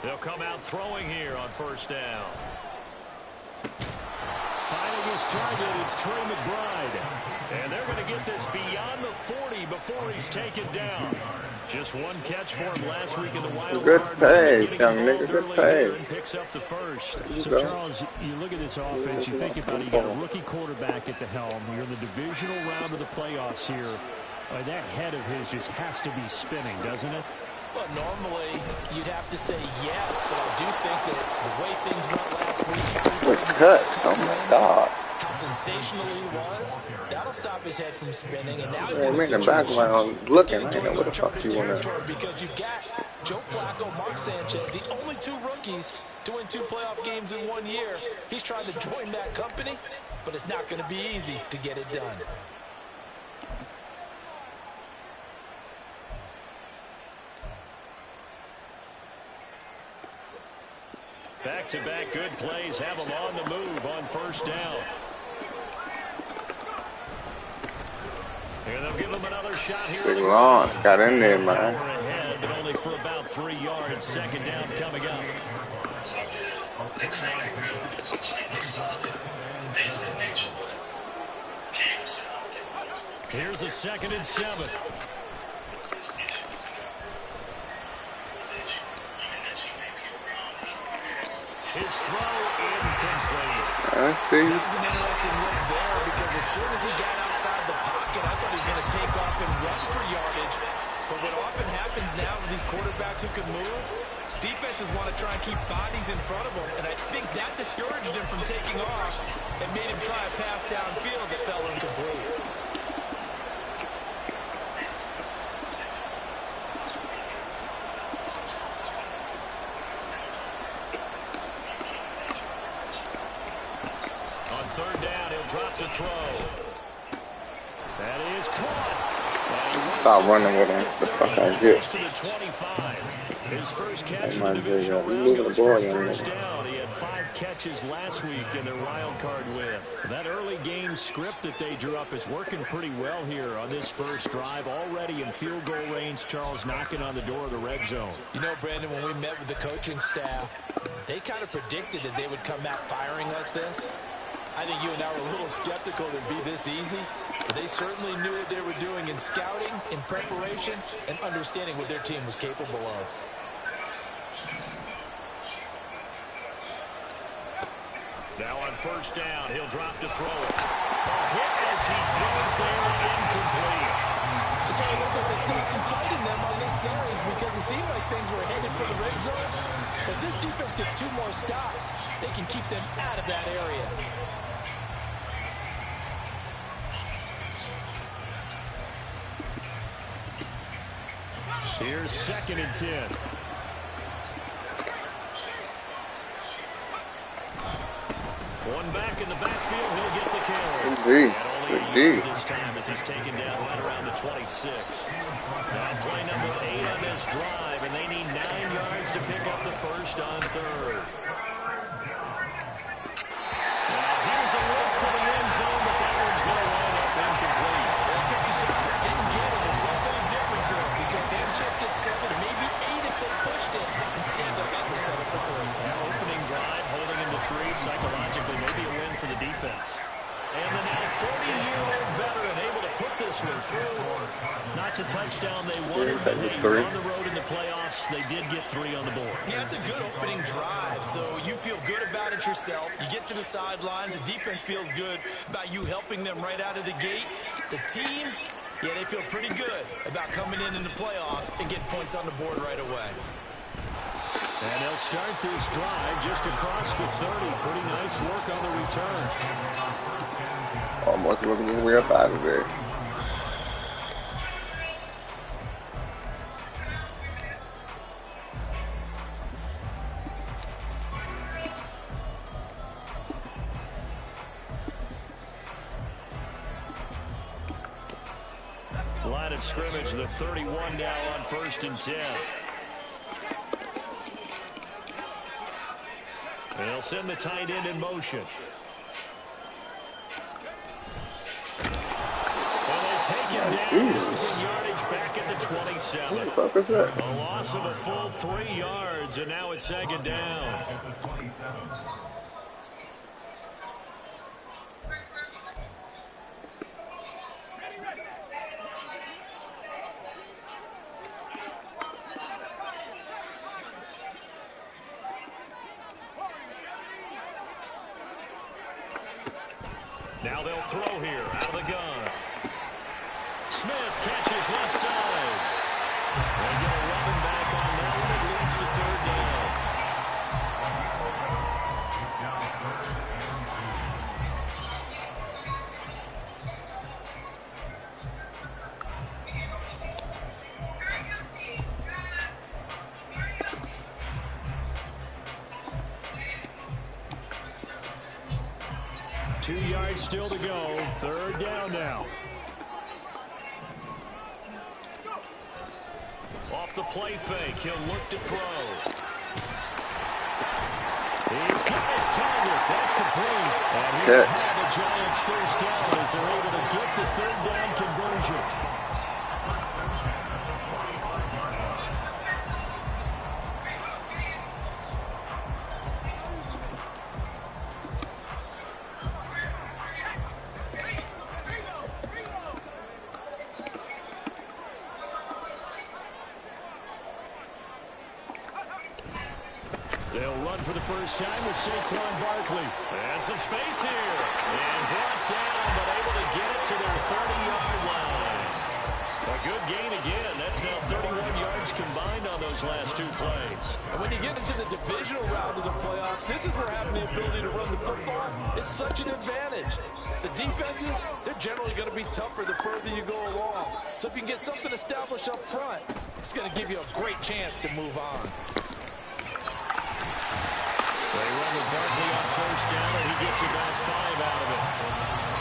They'll come out throwing here on first down. Finding his target, it's Trey McBride. And they're going to get this beyond the 40 before he's taken down. Just one catch for him last week in the wild good card. pass, young nigga, good pass. Picks up the first. So, Charles, you look at this offense, you think about it, you got a rookie quarterback at the helm. You're in the divisional round of the playoffs here. That head of his just has to be spinning, doesn't it? Well, normally you'd have to say yes, but I do think that the way things went last week, Good cut. Oh my God. how sensational he was, that'll stop his head from spinning. And now he's I'm in the background looking. I don't know what the fuck you want to. Because you've got Joe Flacco, Mark Sanchez, the only two rookies to win 2 playoff games in 1 year. He's trying to join that company, but it's not going to be easy to get it done. Back-to-back good plays have them on the move on first down. Here they'll give them another shot here. Big Lawrence got in there, man. Ahead, but only for about 3 yards. Second down coming up. Here's a 2nd and 7. His throw incomplete. I see. That was an interesting look there because as soon as he got outside the pocket, I thought he was going to take off and run for yardage. But what often happens now with these quarterbacks who can move, defenses want to try and keep bodies in front of them. And I think that discouraged him from taking off and made him try a pass downfield that fell incomplete. Third down, he'll drop the throw. That is caught. Stop running with him. The fuck I get. His first catch in the divisional round goes for first down. He had 5 catches last week in their wild card win. That early game script that they drew up is working pretty well here on this first drive. Already in field goal range, Charles knocking on the door of the red zone. You know, Brandon, when we met with the coaching staff, they kind of predicted that they would come out firing like this. I think you and I were a little skeptical that it'd be this easy, but they certainly knew what they were doing in scouting, in preparation, and understanding what their team was capable of. Now on first down, he'll drop to throw it. A hit as he throws there, incomplete. So it looks like there's still some fight in them on this series because it seemed like things were headed for the red zone. But this defense gets 2 more stops. They can keep them out of that area. Here's 2nd and 10. One back in the backfield, he'll get the carry. Indeed. This time as he's taken down right around the 26. Now play number 8 on this drive, and they need 9 yards to pick up the first on third. Now here's a look for the end zone, but that one's going to wind up incomplete. They took the shot, didn't get it. There's definitely a difference here because they just get 7, maybe 8 if they pushed it. Instead, they're able to settle for 3. Now opening drive, holding him to 3, psychologically maybe a win for the defense. And the now 40-year-old veteran able to put this one through. Not the touchdown they wanted, but hey, on the road in the playoffs, they did get 3 on the board. Yeah, it's a good opening drive, so you feel good about it yourself. You get to the sidelines, the defense feels good about you helping them right out of the gate. The team, yeah, they feel pretty good about coming in the playoffs and getting points on the board right away. And they'll start this drive just across the 30. Pretty nice work on the return. Almost looking his way up out of there. Line of scrimmage, the 31 now on 1st and 10. And they'll send the tight end in motion. And they take losing yardage back at the 27. What the fuck is that? A loss of a full 3 yards, and now it's 2nd down. Now they'll throw here out of the gun. Smith catches left side. They get 11 back on that one. It leads to 3rd down. Two yards still to go. 3rd down now. Off the play fake, he'll look to throw. He's got his target. That's complete. And he'll have the Giants 1st down as they're able to get the 3rd down conversion. They'll run for the first time with Saquon Barkley. And some space here. And brought down, but able to get it to their 30-yard line. A good gain again. That's now 31 yards combined on those last 2 plays. And when you get into the divisional round of the playoffs, this is where having the ability to run the football is such an advantage. The defenses, they're generally going to be tougher the further you go along. So if you can get something established up front, it's going to give you a great chance to move on. They run with Barkley on 1st down, and he gets about 5 out of it.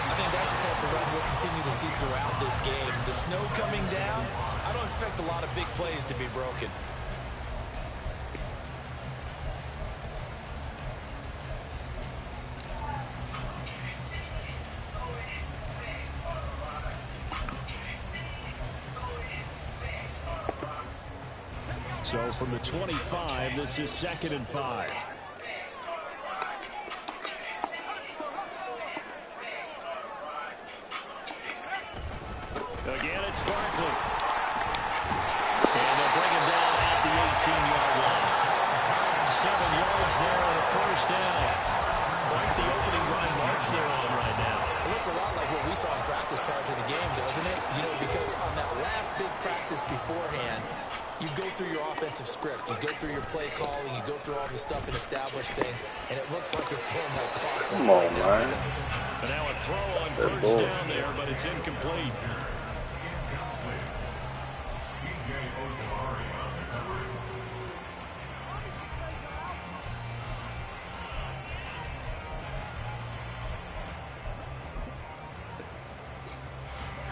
I think that's the type of run we'll continue to see throughout this game. The snow coming down, I don't expect a lot of big plays to be broken. So from the 25, this is 2nd and 5. Again, it's Barkley. And they'll bring him down at the 18-yard line. 7 yards there on a 1st down. Quite the opening run march they're on right now. It looks a lot like what we saw in practice prior to the game, doesn't it? You know, because on that last big practice beforehand, you go through your offensive script. You go through your play calling. You go through all the stuff and establish things. And it looks like it's going like clockwork. Come on, man. But now a throw on 1st down there, but it's incomplete.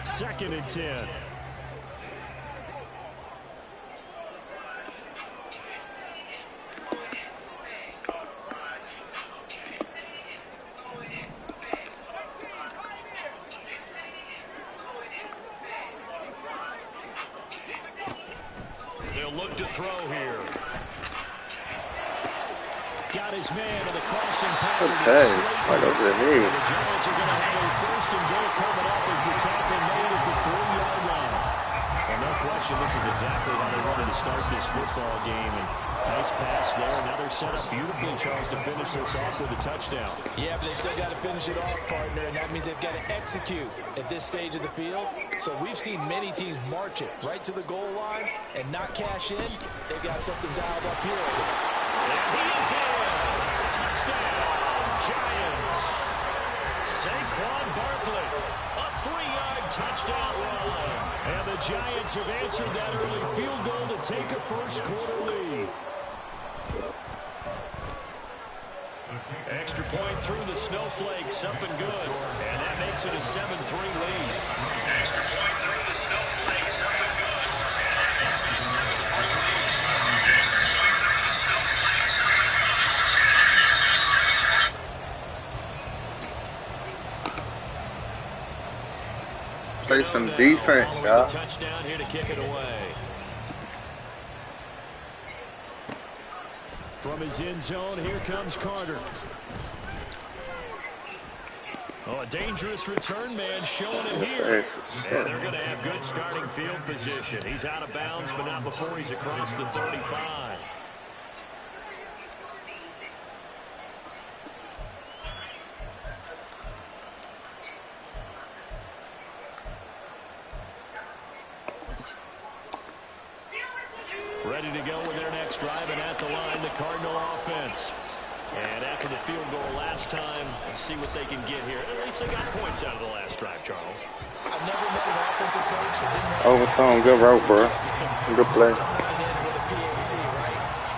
Second and 10. They'll look to throw here. Got his man to the crossing pattern. Okay, right over the knee. The Giants are going to have a 1st and goal coming up as the tackle made at the 4-yard line. And no question, this is exactly how they wanted to start this football game. And nice pass there. Now they're set up beautifully, Charles, to finish this off with a touchdown. Yeah, but they still got to finish it off, partner, and that means they've got to execute at this stage of the field. So we've seen many teams march it right to the goal line and not cash in. They've got something dialed up here. And he is in. Touchdown, Giants. Saquon Barkley, a 3-yard touchdown run. And the Giants have answered that early field goal to take a 1st quarter lead. Extra point through the snowflakes, up and good. And that makes it a 7-3 lead. Extra point through the snowflakes, up and good. And that makes it a 7-3 lead. Extra point through the snowflakes, up and good. Play some defense, y'all. Touchdown here to kick it away. From his end zone, here comes Carter. Oh, a dangerous return man showing it here. And they're going to have good starting field position. He's out of bounds, but not before he's across the 35. Ready to go with their next drive, and at the line, the Cardinal offense. And after the field goal last time, let's see what they can get here. At least they got points out of the last drive, Charles. I've never met an offensive coach that didn't have overthrown, good route, bro. Good play.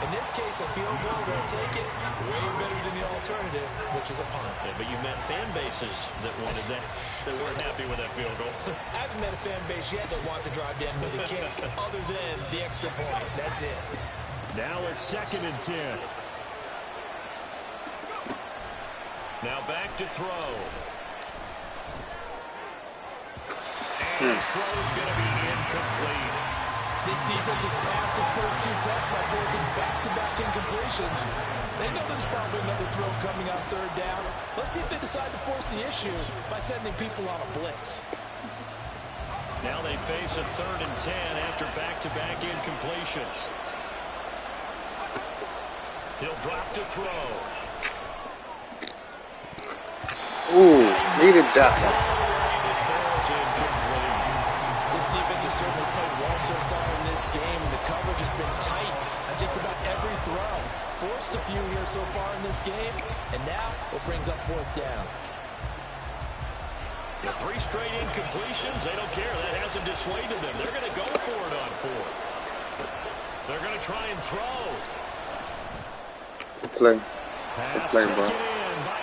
In this case, a field goal, they'll take it. Way better than the alternative, which is a punt. Yeah, but you met fan bases that wanted that, that weren't happy with that field goal. I haven't met a fan base yet that wants to drive down with a kick, other than the extra point. That's it. Now a 2nd and 10. Now back to throw. And his throw is going to be incomplete. This defense has passed its first 2 tests by forcing back-to-back incompletions. They know there's probably another throw coming on 3rd down. Let's see if they decide to force the issue by sending people on a blitz. Now they face a 3rd and 10 after back-to-back incompletions. He'll drop to throw. Ooh, needed that one. This defense has certainly played well so far in this game, and the coverage has been tight on just about every throw. Forced a few here so far in this game, and now it brings up 4th down. The 3 straight incompletions, they don't care. That hasn't dissuaded them. They're going to go for it on 4th. They're going to try and throw. Good play. Good play, bro.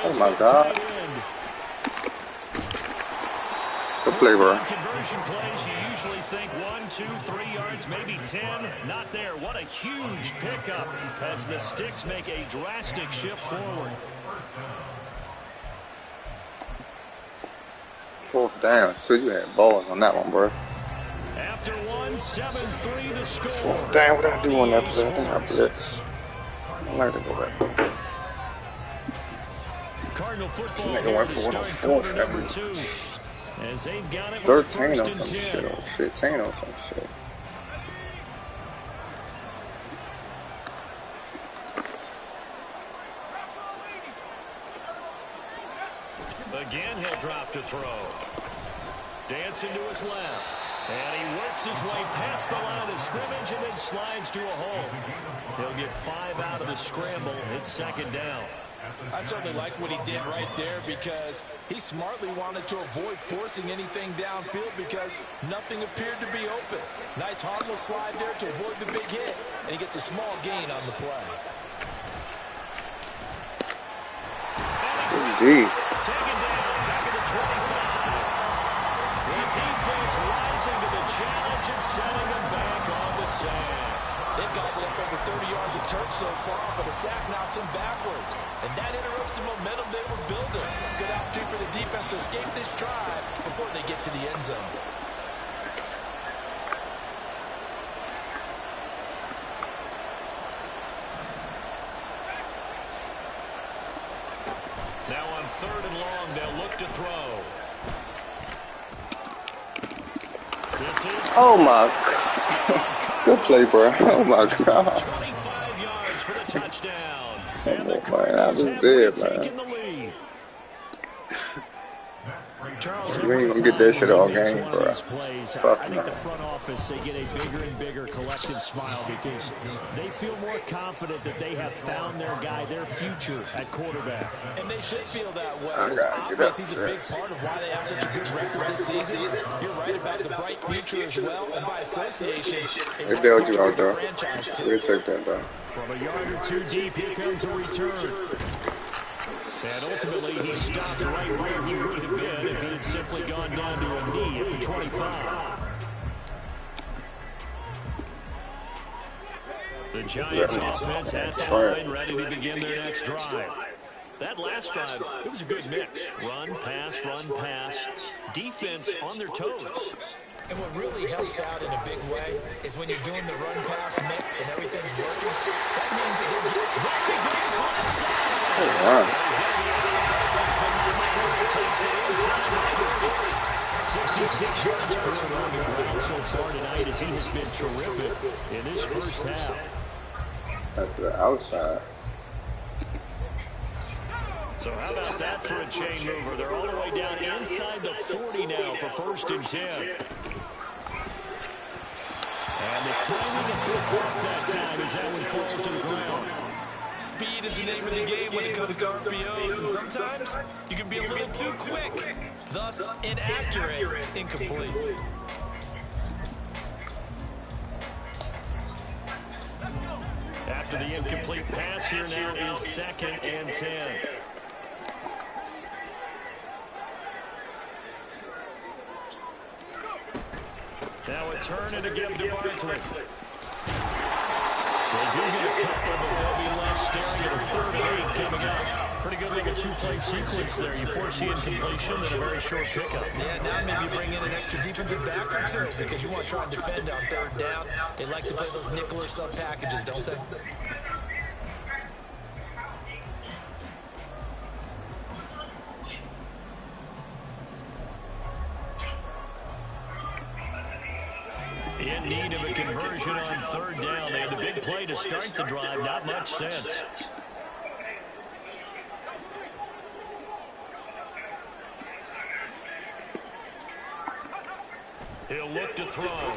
Oh, my God. Good play, bro. Conversion plays, you usually think 1, 2, 3 yards, maybe 10. Not there. What a huge pickup as the Sticks make a drastic shift forward. 4th down. So you had balls on that one, bro. After 1, 7-3 the score. 4th down. What I do on that play? I think I blitz. I like to go back. Cardinal football. This nigga went for 104 number 2. As they've got it 13 on some shit, or 15 on some shit. Again, he'll drop to throw. Dancing to his left. And he works his way past the line of scrimmage and then slides to a hole. He'll get 5 out of the scramble. It's 2nd down. I certainly like what he did right there because he smartly wanted to avoid forcing anything downfield because nothing appeared to be open. Nice harmless slide there to avoid the big hit, and he gets a small gain on the play. Gee. Taken down back at the 25. The defense rising to the challenge and sending them back on the sand. They've gobbled up over 30 yards of turf so far, but a sack knocks them backwards. And that interrupts the momentum they were building. Good opportunity for the defense to escape this drive before they get to the end zone. Now on 3rd and long, they'll look to throw. This is Oh, my God. Good play, bro. Oh, my God. 25 yards for the touchdown. And the Cardinals have taken the lead. Charles, You ain't gonna get that shit all game, bro. I think the front office, they get a bigger and bigger collective smile because they feel more confident that they have found their guy, their future at quarterback. And they should feel that way. I gotta get up He's for a big this. part of why they have such a good record this season. You're right about the bright future as well, and by association, They bailed you out, though. franchise too. We'll take that, though. From a yard or 2 deep, here comes a return. And ultimately, he stopped right where he would have been if he had simply gone down to a knee at the 25. The Giants offense at the line, ready to begin their next drive. That last drive, it was a good mix. Run, pass, defense on their toes. And what really helps out in a big way is when you're doing the run-pass mix and everything's working. That means that they're getting very good left side. Oh, wow. 66 yards per on the ground so far tonight as he has been terrific in this first half. That's the outside. So how about that for a chain mover? They're all the way down inside the 40 now for 1st and 10. And the timing a bit off that time as that one falls to the ground. Speed is the name of the game when it comes to RPOs, and sometimes you can be a little too quick, thus inaccurate, incomplete. After the incomplete pass, here now is 2nd and 10. Now a turn and a give to Barkley. They do get a couple, but they'll be left staring at a 3rd and 8 coming up. Pretty good looking 2-play sequence there. You foresee incompletion and a very short pickup. Yeah, now maybe bring in an extra defensive back or two because you want to try and defend on 3rd down. They like to play those nickel or sub packages, don't they? In need of a conversion on 3rd down. They had the big play to start the drive. Not much sense. He'll look to throw. And a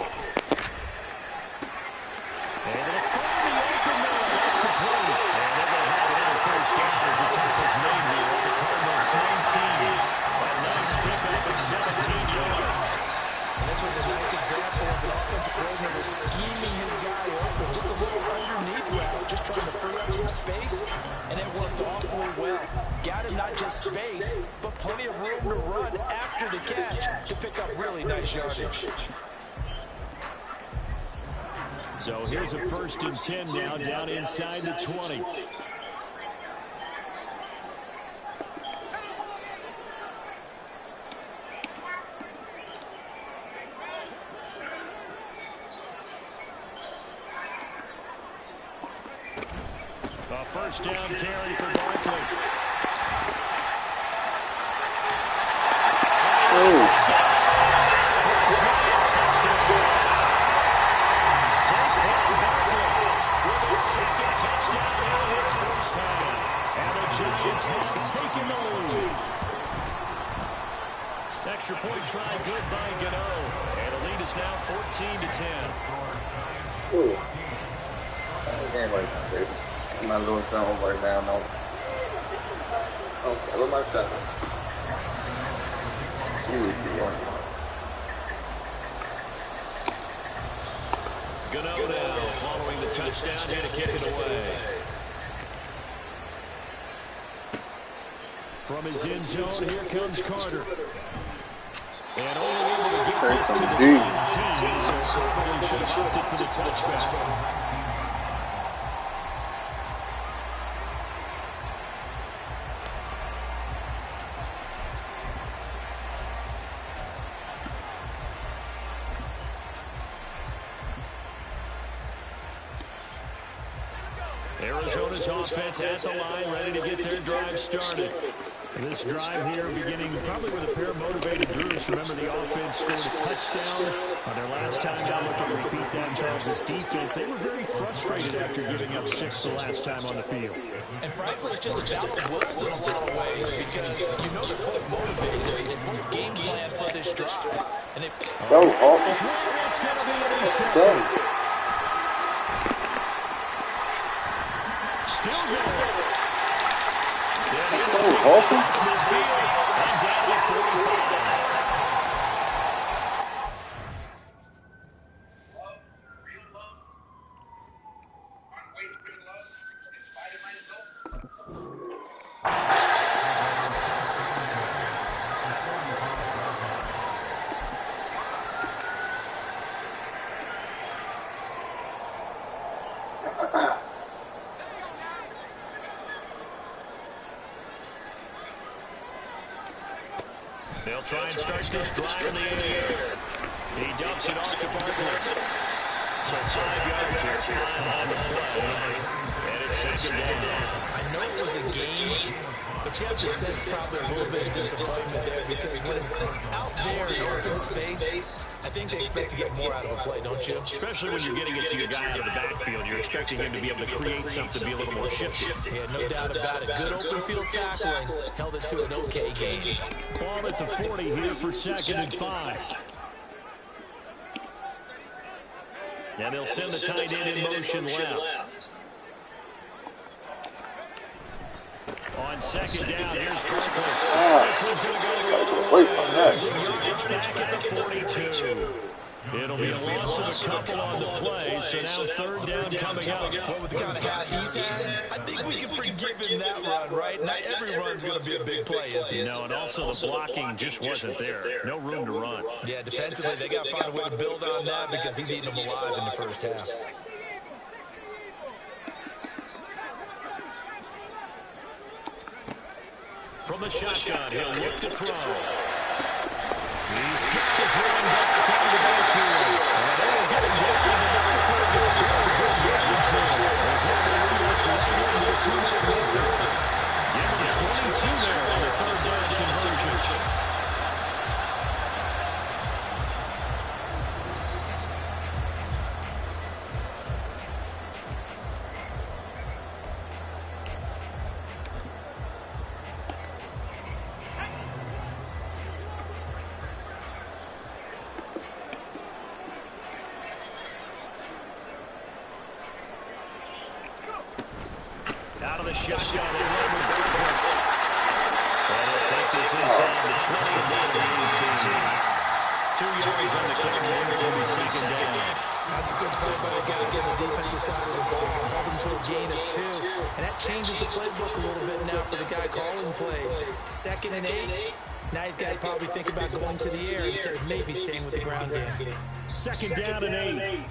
40 open man. That's complete. And they're going to have another 1st down as the tackle's made here at the Cardinals 19. A nice pickup of 17 yards. And this was a nice example of an offensive coordinator scheming his guy open. Just a little underneath route, just trying to free up some space, and it worked awfully well. Got him not just space, but plenty of room to run after the catch to pick up really nice yardage. So here's a 1st and 10 now, down inside the 20. A 1st down carry for Barkley. Giants have taken the lead. Extra point try good by Gano. And the lead is now 14-10. Ooh. Game right now, baby. I'm not doing something right now, no. Okay, with my shot. Huge, Gano now following the touchdown here to kick it away. From his end zone, here comes Carter. And only able to get this to the 19, so probably should have opted for the touchback. Arizona's offense at the line, ready to get their drive started. This drive here beginning probably with a pair of motivated groups. Remember, the offense scored a touchdown on their last time down. Looking to repeat that. Charles' defense, they were very frustrated after giving up 6 the last time on the field. And frankly, it's just about the Wolves in a lot of ways because you know they're both motivated. They both game plan for this drive. And they go, Hawkins. Go. Still going. Oh, Hawkins. And down to 45. They'll try and start this drive in the air. He dumps it off to Barkley. So 5 yards here, 5 on the play. And it's second down. I know it was a game, but you have to sense probably a little bit of disappointment there because when it's out there in open space, I think they expect to get more out of a play, don't you? Especially when you're getting it to your guy out of the backfield. You're expecting him to be able to create something, to be a little more shifty. Yeah, no doubt about it. Good open field tackling. Held it to an okay game. Ball at the 40 here for 2nd and 5. And they'll send the tight end in motion left. On 2nd down, here's Barkley. This one's going to go the other way. There's a yardage back at the 42. It'll be a loss of a couple on the play, so now 3rd down coming up. Well, with the kind of hat he's had, I think we can forgive him that run, right? Not every run's going to be a big play, is it? No, and also the blocking just wasn't there. No room to run. Yeah, defensively, they got to find a way to build on that because he's eating them alive in the first half. From the shotgun, he'll look to throw. He's got his running back out of the backfield. And they will get him down in the backfield. It's very good yardage there. As Anthony Davis right into the 2-minute marker. Give him 22 there on the 3rd down conversion. Out of the shotgun, they run with Barkley. And he'll take this inside the 20 and down to the 18. 2 yards on the carry, and it will be 2nd down. That's a good play by the guys on the defensive side of the ball. Held him to a gain of 2. And that changes the playbook a little bit now for the guy calling plays. 2nd and 8. Now he's got to probably think about going to the air instead of maybe staying with the ground game. 2nd down and 8.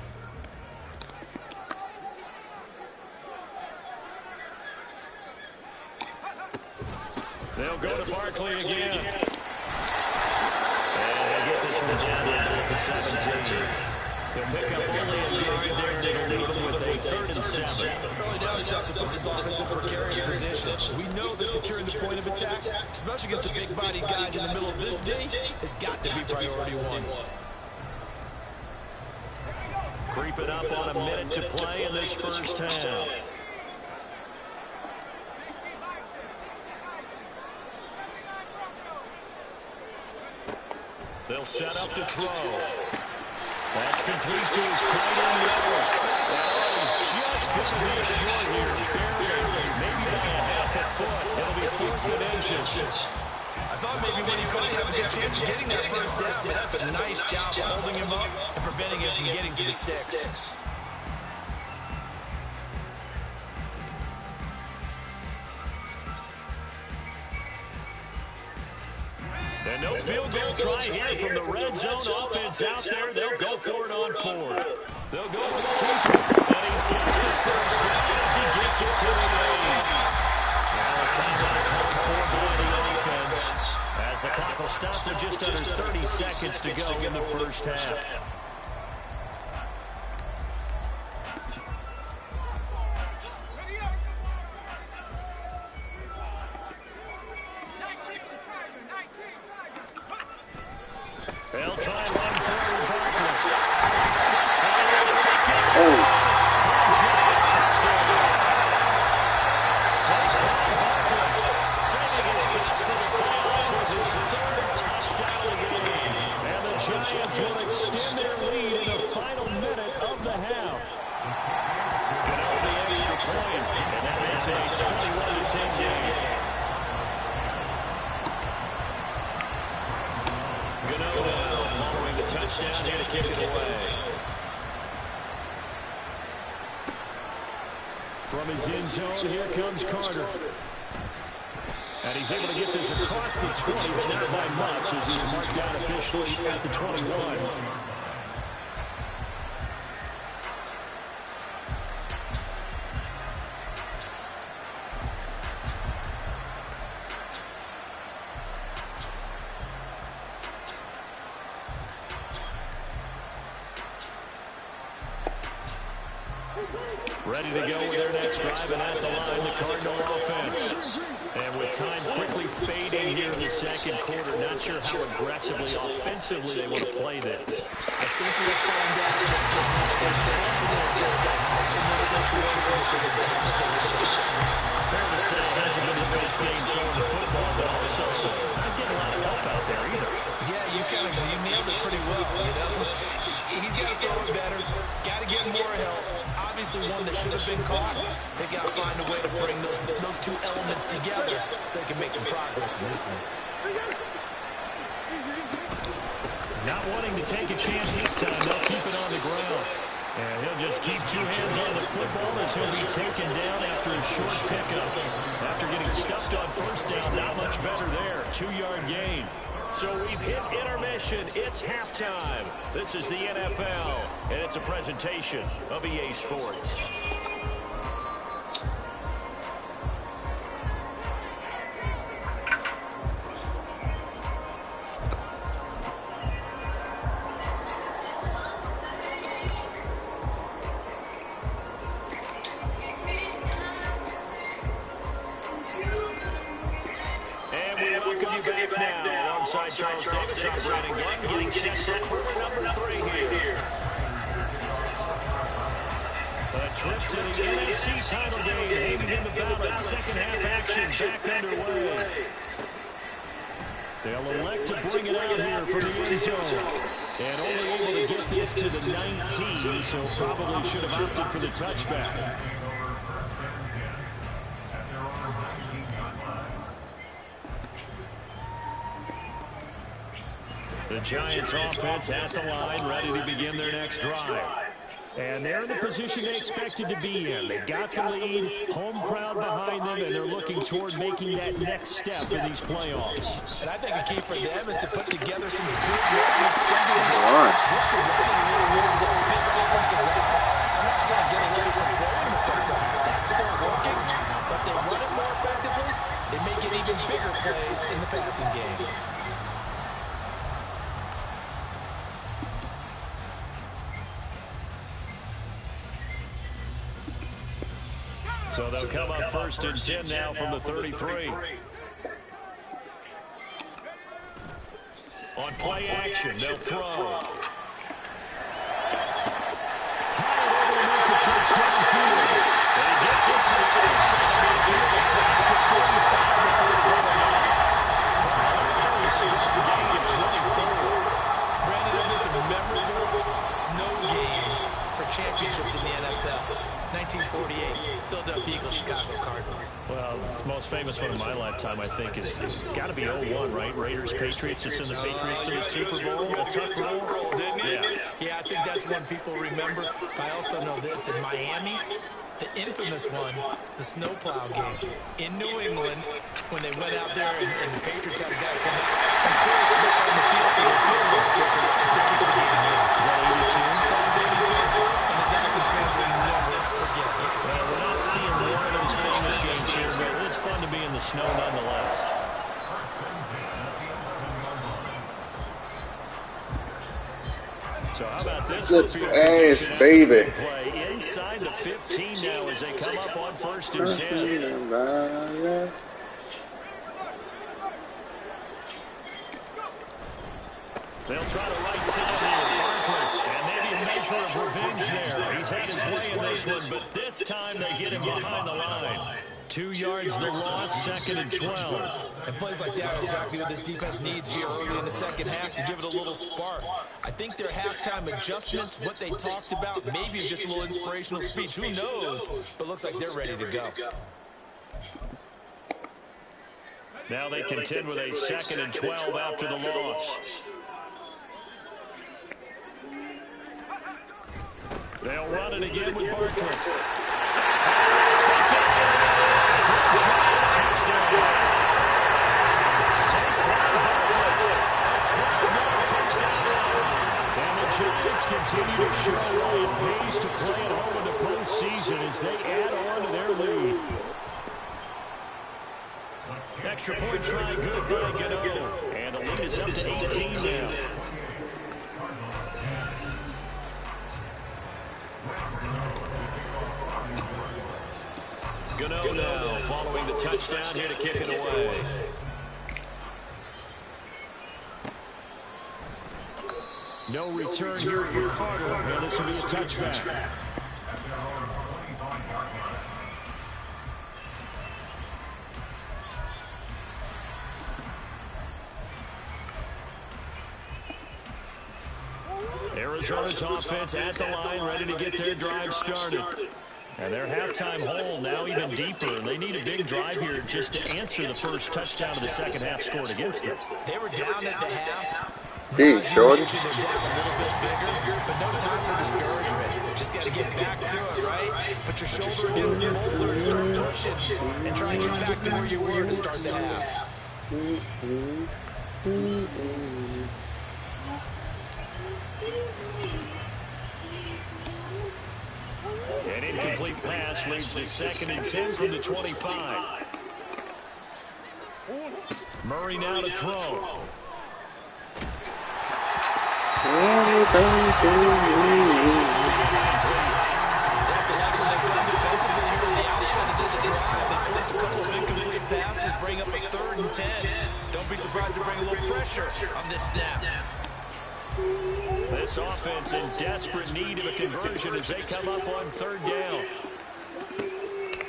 They'll go to Barkley again. And they'll get this one down at the 17. He'll pick up only a yard there, and it'll leave him with a 3rd and 7. Really now it's tough to put this offense in precarious position. We know that securing the point of attack, especially against the big-bodied guys in the middle of this day, has got to be priority 1. Creeping up on a minute to play in this first half. They'll set up to throw. That's complete to his tight end, Miller. That is just going to be short here. Barely, maybe by a half a foot. It'll be 4th and inches. I thought maybe when he caught, he'd have a good chance of getting that first down, but that's a nice job holding him up and preventing him from getting to the sticks. And no field goal try here from the red zone offense out there. They'll go for it on 4th. They'll go with the keeper. And he's got the first down as he gets it to the 8. Now it's not called for by the offense. As the clock will stop with just under 30 seconds to go in the first half. They'll try and run forward, Barkley. Saving his best for the playoffs with his 3rd touchdown of the game. And the Giants will extend their lead in the final minute of the half. Get over the extra point, and that makes it a 21-10 game. Following the touchdown here to kick it away. From his end zone, here comes Carter. And he's able to get this across the 20, but not by much as he's marked down officially at the 21. Ready to go with their next drive, and at the line, the Cardinal offense. And with time quickly fading here in the second quarter, not sure how aggressively, offensively they want to play this. I think we'll find out just how much they trust this guy in this situation if they decide to take a shot. Fair to say, it hasn't been his best game throwing the football, but also not getting a lot of help out there either. Yeah, you nailed it pretty well, you know. He's got to throw it better, got to get more help. Obviously one that should have been caught. They got to find a way to bring those two elements together so they can make some progress in this one. Not wanting to take a chance this time, they'll keep it on the ground. And he'll just keep two hands on the football as he'll be taken down after a short pickup. After getting stuffed on first down, not much better there. 2-yard gain. So we've hit intermission. It's halftime. This is the NFL, and it's a presentation of EA Sports. Charles Davis, I'm Brandon Glenn, getting set for quarter number 3 here. A trip to the NFC title game, hanging in the balance. Second half action back underway. They'll elect to bring it out here from the end zone. And only able to get this to the 19, so probably should have opted for the touchback. The Giants offense at the line, ready to begin their next drive. And they're in the position they expected to be in. They've got the lead, home crowd behind them, and they're looking toward making that next step in these playoffs. And I think a key for them is to put together some good extended drives. I'm not saying get away from throwing the football. That's still working, but they run it more effectively. They make it even bigger plays in the passing game. So they'll come up first and 10 now from the 33. On play action, they'll throw. Howard able to make the catch downfield. And he gets us to the other side of the field across the 45 before the goal line. Very strong gain of 24. Brandon, there have been some memorable snow games for championships in the NFL. 1948, Philadelphia Eagles, Chicago Cardinals. Well, the most famous one of my lifetime, I think, is got to be 01, right? Raiders, Patriots, to send the Patriots to the Super Bowl. A tough roll, didn't it? Yeah, I think that's one people remember. I also know this, in Miami, the infamous one, the snowplow game in New England, when they went out there and the Patriots had a guy come out and clear a spot on the field for the field goal kicker to keep the game in. Is that 82? That was 82, and the Dolphins fans will never forget it. Well, we're not seeing one of those famous games here, but it's fun to be in the snow nonetheless. So how about this? Good ass, baby. Play inside the 15 now as they come up on first and 10. They'll try to right side here. Barkley, and maybe a measure of revenge there. He's had his way in this one, but this time they get him behind the line. 2 yards the loss, second and 12. And plays like that are exactly what this defense needs here early in the second half to give it a little spark. I think their halftime adjustments, what they talked about, maybe it's just a little inspirational speech. Who knows? But looks like they're ready to go. Now they contend with a second and 12 after the loss. They'll run it again with Barkley. And the Giants continue to show why it pays to play at home in the postseason as they add on to their lead. Extra point try good by Gano. And the lead is up to 18 now. touchdown here to kick it away. No return here for Carter. Now this will be a touchback. Arizona's offense at the line, ready to get their drive started. And their halftime hole now even deeper. And they need a big drive here just to answer the first touchdown of the second half scored against them. They were down at the half. Big, shorty. They're down a little bit bigger, but no time for discouragement. Just got to get back to it, right? Put your shoulder against the molder and start pushing and try to get back to where you were to start the half. An incomplete pass leads to 2nd and 10 from the 25. Murray now to throw. Bring up a 3rd and 10. Don't be surprised to bring a little pressure on this snap. This offense in desperate need of a conversion as they come up on 3rd down.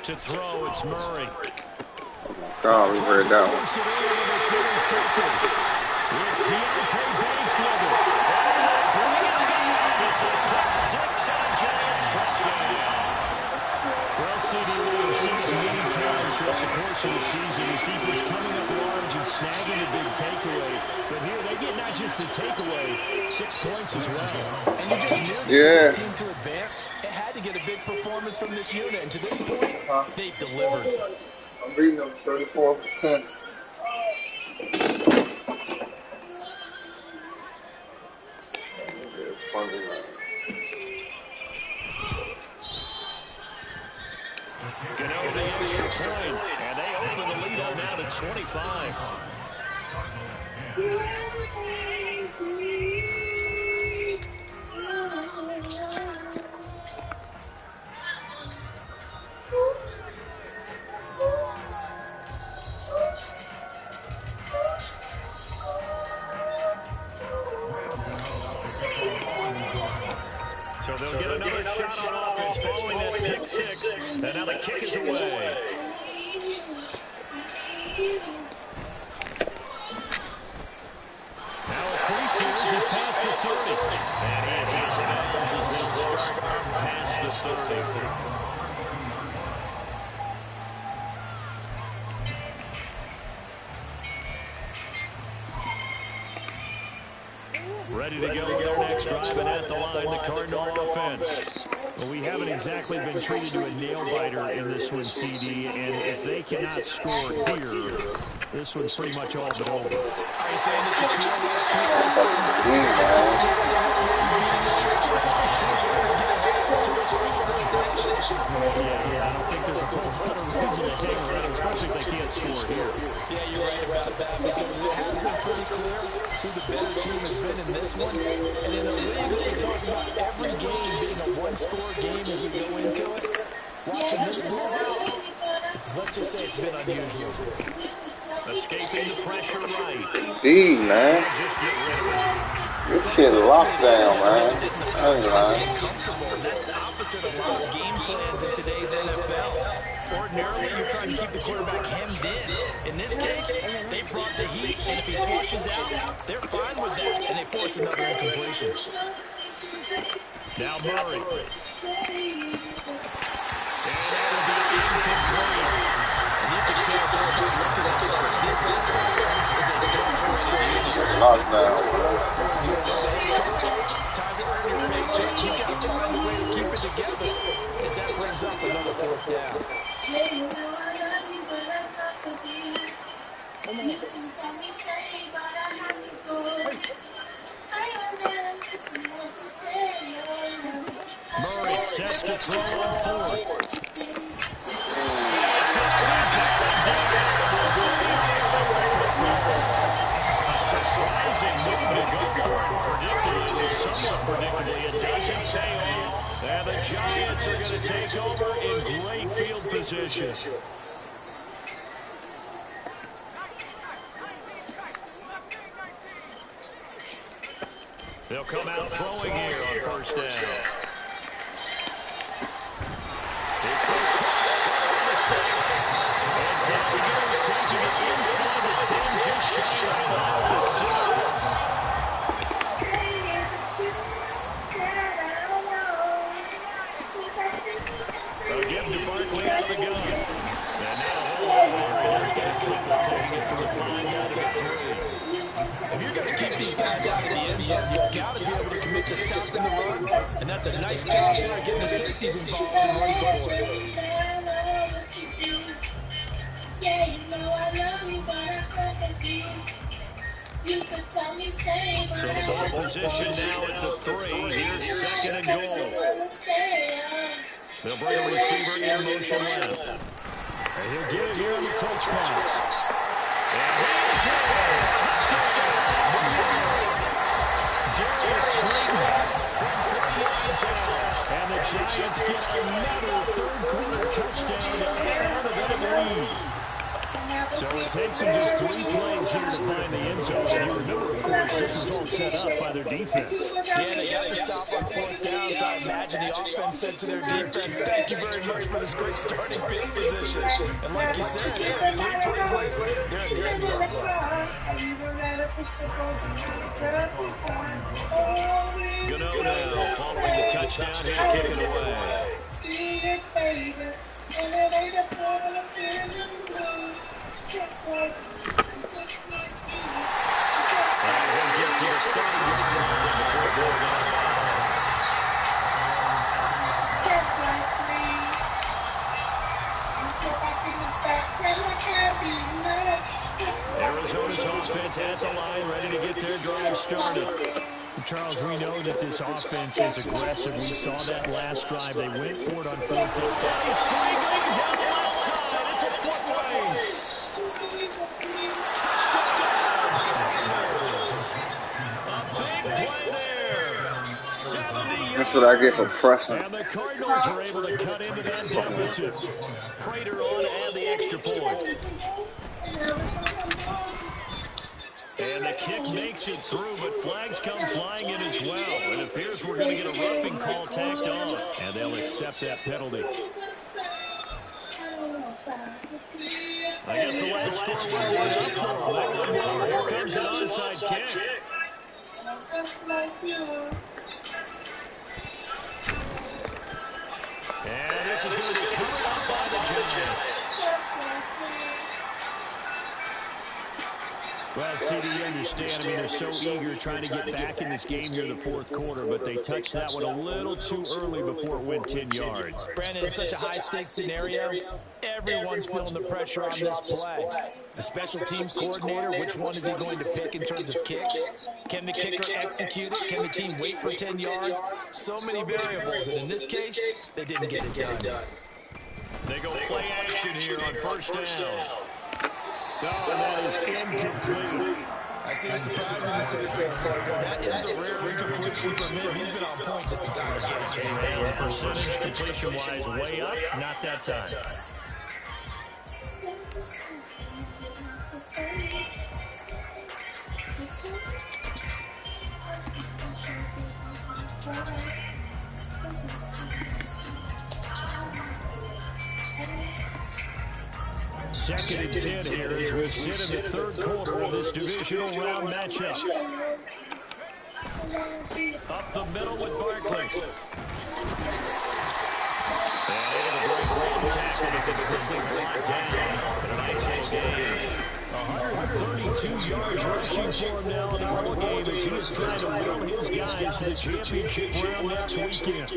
To throw, it's Murray. Oh, we heard that one. It's Deontay Banks with it. It's a quick 6 on Giants touchdown. Well, CD, we've seen it many times throughout the course of the season. His defense coming up large and snagging a big takeaway. But here they get not just the takeaway, 6 points as well. And you just knew this team to advance. It had to get a big performance from this unit. And to this point, they delivered. I'm beating them 34-10. Gano the extra point, and they open the lead on now to 25. So they'll get another shot on offense following that pick 6. And now the kick is away. Now a free series is past the 30. And he is out of bounds as they start past the 30. Ready to go with their next drive, and at the line, the Cardinal offense. Well, we haven't exactly been treated to a nail-biter in this one, CD, and if they cannot score here, this one's pretty much all but over. Are you saying that Yeah, I don't think there's a whole lot of reason to hang around, especially if they can't score here. Yeah, you're right about that, because it has been pretty clear who the better team has been in this one. And in a league that we talked about every game being a one-score game as we go into it, watching this blow out, let's just say it's been unusual. Escaping the pressure right. D, man. Just get rid of it. This shit locked down, man. I ain't lying. That's opposite of a lot of game plans in today's NFL. Ordinarily, you're trying to keep the quarterback hemmed in. In this case, they brought the heat, and if he pushes out, they're fine with that, and they force another incompletion. Now Murray. And that'll be incomplete. And you can tell just by looking at it, this offense is a frustrating. Locked down. Time to earn your paycheck. You got to find a way to keep it together as that brings up another 4th down. Murray sets to throw on 4th. Surprising move to go for it. Predictably, somewhat predictably, it doesn't pay off. And the Giants are going to take over in great field position. They'll come out throwing here on first down. It's the 6. And down he goes, taking it inside the 10, just shy of the 6. They'll give to Barkley out of the gun. And now those guys taking it for the 5 out of the 3. If you're going to keep these guys out of the end zone, you've got to be able to commit to stopping the run. And that's a nice job there getting the safeties involved in run support. So the ball position now at the 3. Here's 2nd and goal. They'll bring a receiver in motion left. And he'll get it here on the touch pass. And here's it. Touchdown. Darius Slayton from 3 yards out. And the Giants get another third-quarter touchdown to add on to that lead. So it takes them just 3 plays here to find the end zone. And you remember, of course, this was all set up by their defense. Yeah, they got the stop on 4th down, so I imagine the offense said to their defense, thank you very much for this great starting field position. And like you said, 3 plays later, they're at the end zone. Gano now, following the touchdown, here to kick it away. Arizona's offense at the line, ready to get their drive started. Charles, we know that this offense is aggressive. We saw that last drive. They went for it on 4th down. He's flying down the left side. It's a foot race. That's what I get for pressing. And the Cardinals are able to cut into that deficit. Prater on and the extra point. And the kick makes it through, but flags come flying in as well. It appears we're going to get a roughing call tacked on, and they'll accept that penalty. I guess the last score wasn't enough for them. Here comes an onside kick. And this is going to be covered up by the Giants. Well, CD, you understand. I mean, they're so eager trying to get back in this game here in the 4th quarter, but they touched that one a little too early before it went 10 yards. Brandon, it's such a high-stakes scenario. Everyone's feeling the pressure on this play. The special teams coordinator, which one is he going to pick in terms of kicks? Can the kicker execute it? Can the team wait for 10 yards? So many variables, and in this case, they didn't get it done. They go play action here on first down. No, and that is incomplete. I see the surprise in the face there, partner. That is a rare incompletion from him. He's been on point this entire game. His percentage completion-wise way up, not that time. Second and 10 here as we sit in the 3rd quarter of this divisional round matchup. Up the middle with Barkley. And able to break one tackle that can quickly brought down. But a nice hit game. 132 yards rushing for him now in the ball game as he is trying to will his guys to the championship round next weekend.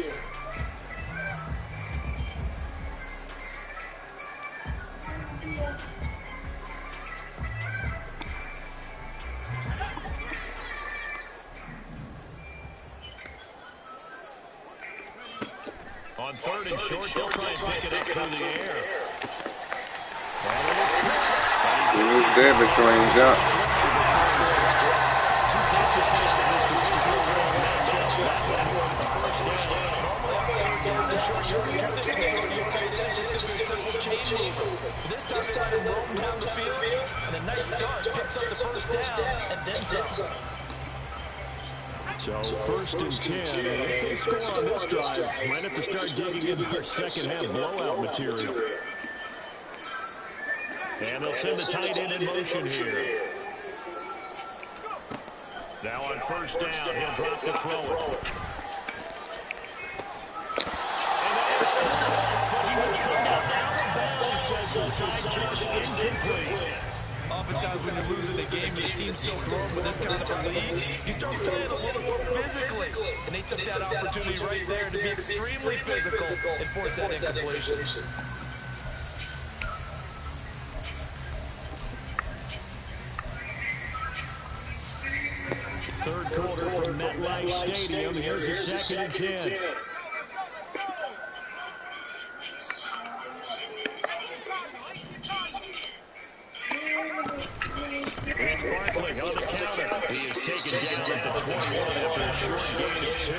On 3rd and short, they'll try and pick it up through the air. And it is caught. He's there between jump. 2 catches now in this divisional round matchup. That one on the first down. This time they let him roam down the field, and a nice dart picks up the first down, and then some. So 1st and 10, and if they score on this drive, might have to start digging into our second half blowout material. And they'll send the tight end in motion here. Now on 1st down, he'll drop to throw it. And that is caught, but he will come down out of bounds, says the side judge, incomplete. Oftentimes when you're losing a game, your team's still throwing with this kind of a lead, you start playing a little more physically. And they took that opportunity right there to be extremely physical and force that incompletion. Third quarter from MetLife Stadium. Here's a 2nd and 10. It's Barkley on the counter. He is taken down at the 21 after a short gain of 2.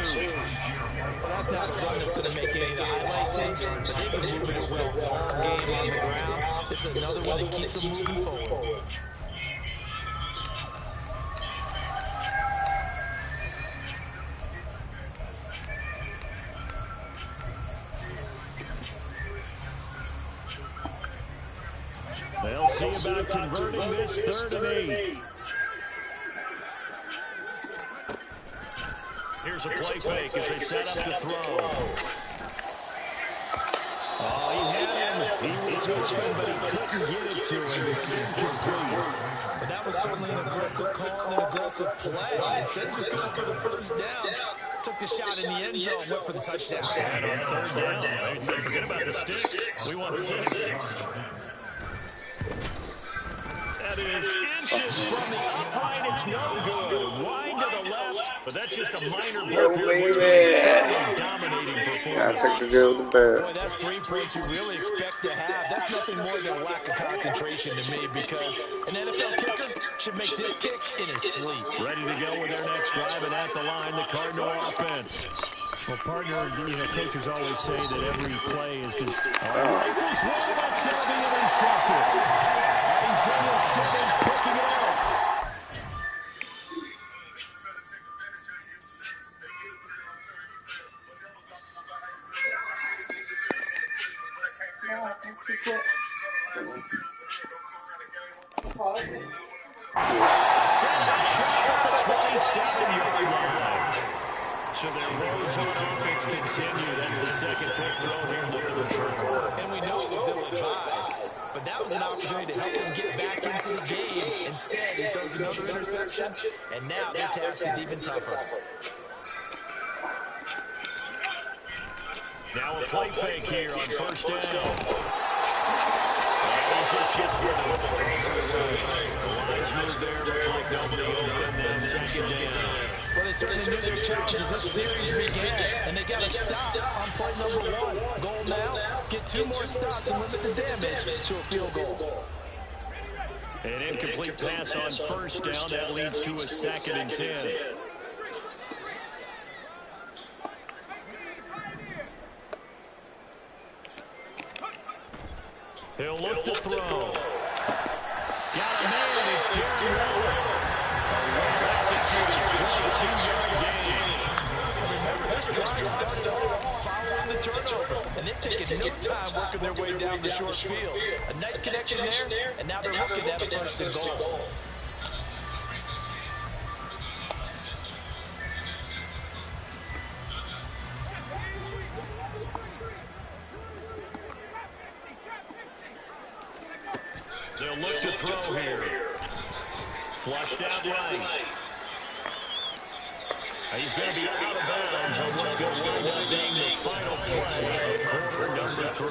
Well, that's not a run that's going to make any of the highlight tapes, but they've been moving it with a long game on the ground. This is another one that keeps them moving forward. They'll see about converting this 3rd and 8. Here's a play fake as they set up to throw. Oh, he had him. He was open, but he couldn't get it to him. It's incomplete. But that was certainly an aggressive call and an aggressive play. Instead of just going for the 1st down, took the shot in the end zone, went for the touchdown. And on 3rd down, forget about the sticks. We want 6. That is inches from the upright. It's no good. Wide to the left, but that's just a minor blip here. Dominating performance. Take the good with the bad. Boy, that's 3 points you really expect to have. That's nothing more than a lack of concentration to me, because an NFL kicker should make this kick in his sleep. Ready to go with their next drive, and at the line, the Cardinal offense. Well, partner, coaches always say that every play is just... Rifles one, that's going to be intercepted. Isaiah Simmons picking it up. So their woes on offense continue. That's the 2nd quick throw here in the 3rd quarter. And we know it was ill-advised, but that was an opportunity to help them get back into the game. Instead, he throws another interception, and now their task is even tougher. Now a play fake here on 1st down. And he just gets rid of it. The lines move there. Looks like nobody open. Then 2nd down. Well, they certainly knew their challenge as this series began, and they got to stop on play number 1. Goal now, get 2 more stops and limit the damage to a field goal. An incomplete pass on 1st down. That leads to a 2nd and 10. He'll look to throw. Got a man. It's Darren Waller. Executed 22-yard gain. Remember, this drive started off following the turnover, and they've taken no time working their way down the short field. A nice connection there, and now they're looking at a 1st and goal. They'll look to throw here. Flushed out right. He's going to be out of bounds on what's going to wind up being the final play of quarter number 3.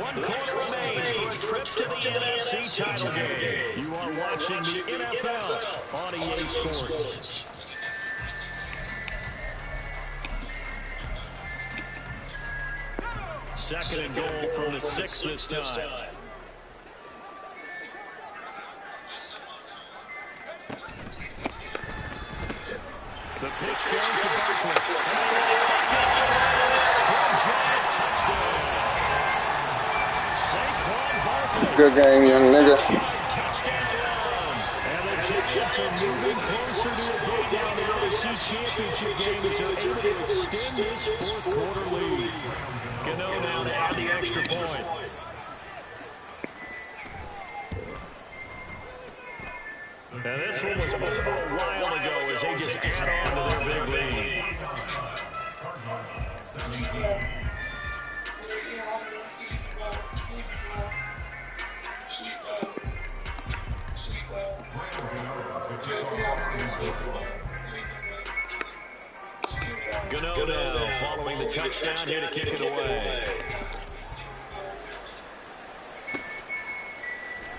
1 quarter remains for a trip to the NFC title game. You are watching the NFL on EA Sports. Second and goal from the 6 this time. The pitch goes to Barkley. For a giant touchdown. Saquon Barkley. Good game, young nigga. Touchdown run. And the Giants are moving closer to a day down the NFC Championship game as they're able to extend this fourth-quarter lead. Gano now to add the extra point. And this one was over a while ago as they just add on to their big lead. Gano now following the touchdown here to kick it away.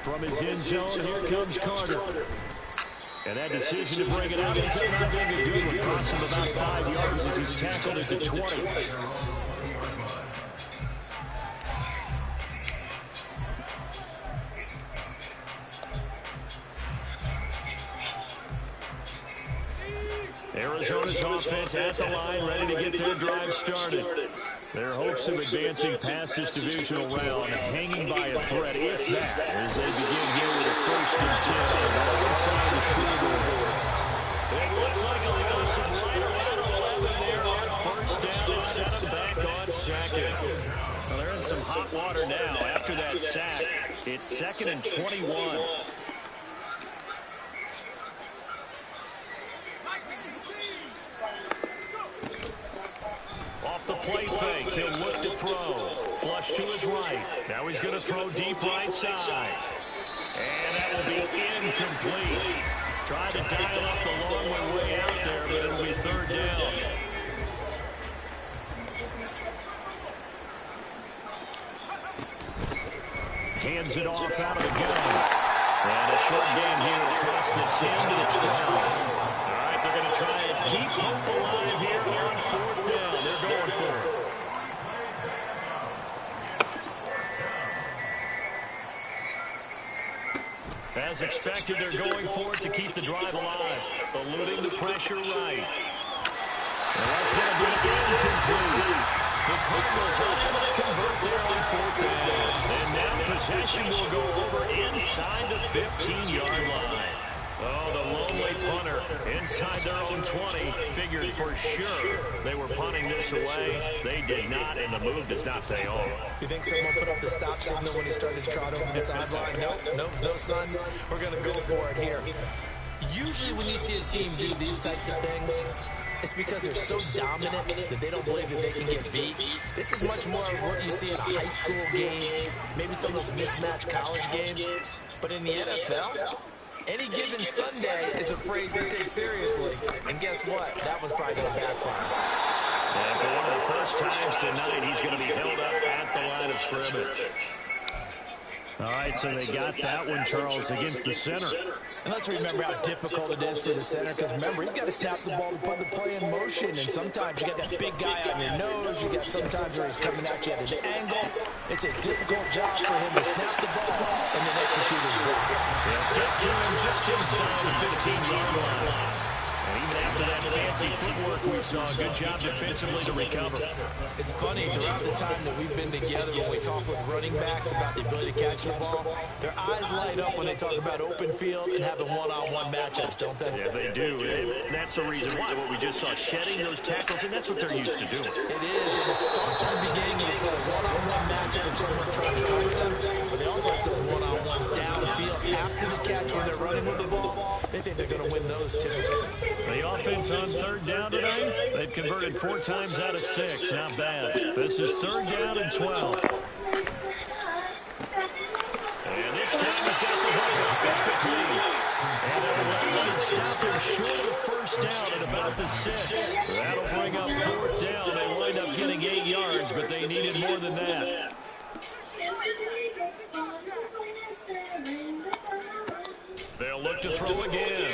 From his end zone, here comes Carter. And that decision to bring it out ends up not being a good one. Cost him about 5 yards as he's tackled at the 20. Arizona's offense at the line, ready to get their drive started. Their hopes of advancing past this divisional round hanging by a thread, if that, as they begin here with a 1st and 10 on the inside the scoreboard. It looks like a little some right around 11 there on 1st down to set them back on 2nd. Well, they're in some hot water now after that sack. It's 2nd and 21. Off the play fake, he'll look to throw. Flush to his right. Now he's going to throw deep right side. And that will be incomplete. Tried to dial up the long way out there, but it'll be 3rd down. Hands it off out of the gun. And a short game here across the 10 to the 12. All right, they're going to try and keep hope alive here on 4th down. They're going for it. As expected, they're going for it to keep the drive alive. Eluding the pressure right. And that's going to be incomplete. The Cardinals are able to convert there on 4th down. And now possession will go over inside the 15-yard line. Oh, the lonely punter inside their own 20. Figured for sure they were punting this away. They did not, and the move does not pay off. You think someone put up the stop signal when he started to trot over the sideline? Nope, no, son. We're going to go for it here. Usually when you see a team do these types of things, it's because they're so dominant that they don't believe that they can get beat. This is much more of what you see in a high school game, maybe some of those mismatched college games. But in the NFL, any given Sunday is a phrase they take seriously. And guess what? That was probably going to backfire. And for one of the first times tonight, he's going to be held up at the line of scrimmage. All right, so they got that one, Charles, against the center. And let's remember how difficult it is for the center, because remember, he's got to snap the ball to put the play in motion, and sometimes you got that big guy on your nose, you got sometimes where he's coming at you at an angle. It's a difficult job for him to snap the ball and then execute his block. Get to him just inside the 15-yard line. And even after that fancy footwork we saw, good job defensively to recover. It's funny, throughout the time that we've been together, when we talk with running backs about the ability to catch the ball, their eyes light up when they talk about open field and having one-on-one matchups, don't they? Yeah, they do. And that's the reason why. What we just saw, shedding those tackles, and that's what they're used to doing. It is, and it starts in the beginning, and they put a one-on-one matchup and someone's trying to cover them. But they also like those one-on-ones down the field after the catch when they're running with the ball. They think they're going to win those too. The offense on 3rd down tonight, they've converted 4 times out of 6. Not bad. This is 3rd down and 12. And this time he's got the ball. It's complete. And they'll stop him short of the 1st down at about the 6. That'll bring up 4th down. They wind up getting 8 yards, but they needed more than that. They'll look to throw again.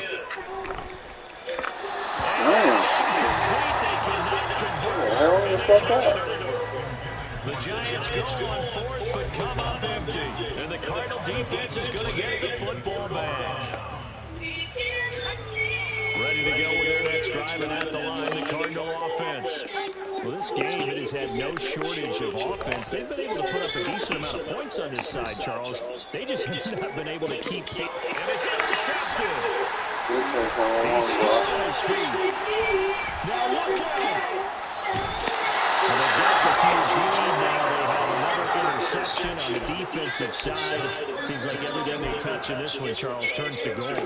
The Giants go on 4th, but come up empty. And the Cardinal defense is going to get the football back. Ready to go with their next drive, and at the line, the Cardinal offense. Well, this game, it has had no shortage of offense. They've been able to put up a decent amount of points on this side, Charles. They just have not been able to keep it. And it's intercepted. He's still on his feet. Now look out. Well, they've got the huge lead now. They have another interception on the defensive side. Seems like everything they touch in this one, Charles, turns to gold.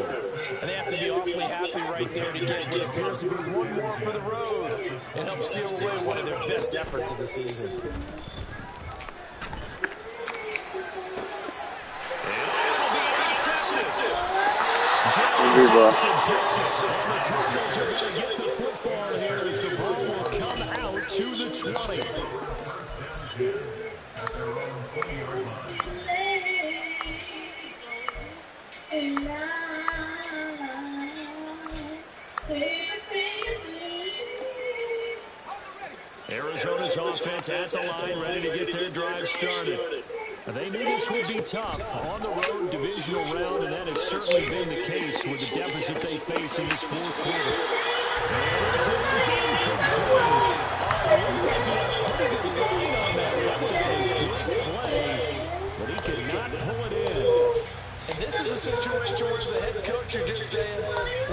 And they have to be awfully happy right there to get what appears to be one more for the road and help seal away one of their best efforts of the season. Johnson picks it, and the Cardinals are going to get the football here as the ball will come out to the 20. Arizona's offense at the line, ready to get their drive started. They knew this would be tough on the road divisional round, and that has certainly been the case with the deficit they face in this fourth quarter. And this is incomplete. Pretty good line on that. That would have been a great play, but he could not pull it in. And this is a situation where the head coach are just saying,